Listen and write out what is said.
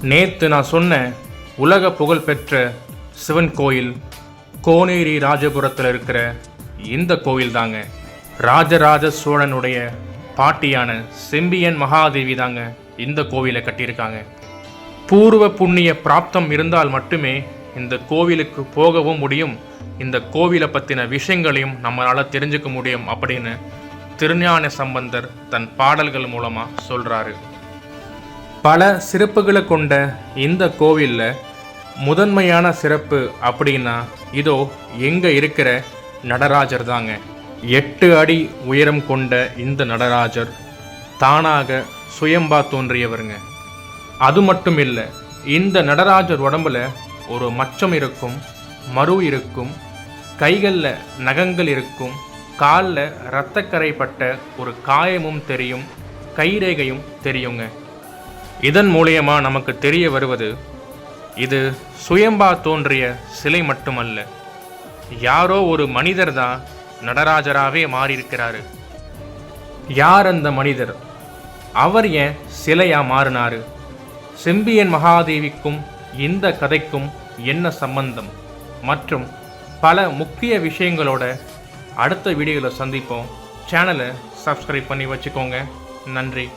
நேற்று நான் சொன்ன உலக புகழ்பெற்ற சிவன் கோயில் கோனேரி ராஜபுரத்தில் இருக்கிற இந்த கோவில் தாங்க. ராஜராஜ சோழனுடைய பாட்டியான செம்பியன் மகாதேவி தாங்க இந்த கோவிலை கட்டியிருக்காங்க. பூர்வ புண்ணிய பிராப்தம் இருந்தால் மட்டுமே இந்த கோவிலுக்கு போகவும் முடியும், இந்த கோவிலை பற்றின விஷயங்களையும் நம்மளால் தெரிஞ்சுக்க முடியும் அப்படின்னு திருஞான சம்பந்தர் தன் பாடல்கள் மூலமாக சொல்கிறாரு. பல சிறப்புகளை கொண்ட இந்த கோவிலில் முதன்மையான சிறப்பு அப்படின்னா இதோ எங்கே இருக்கிற நடராஜர் தாங்க. 8 அடி உயரம் கொண்ட இந்த நடராஜர் தானாக சுயம்பா தோன்றியவருங்க. அது மட்டும் இல்லை, இந்த நடராஜர் உடம்புல ஒரு மச்சம் இருக்கும், மறு இருக்கும், கைகளில் நகங்கள் இருக்கும், காலில் இரத்தக்கரைப்பட்ட ஒரு காயமும் தெரியும், கைரேகையும் தெரியுங்க. இதன் மூலியமா நமக்கு தெரிய வருவது இது சுயம்பா தோன்றிய சிலை மட்டுமல்ல, யாரோ ஒரு மனிதர் தான் நடராஜராகவே மாறியிருக்கிறாரு. யார் அந்த மனிதர்? அவர் ஏன் சிலையா மாறினாரு? செம்பியன் மகாதேவிக்கும் இந்த கதைக்கும் என்ன சம்பந்தம்? மற்றும் பல முக்கிய விஷயங்களோட அடுத்த வீடியோவில் சந்திப்போம். சேனலை சப்ஸ்கிரைப் பண்ணி வச்சுக்கோங்க. நன்றி.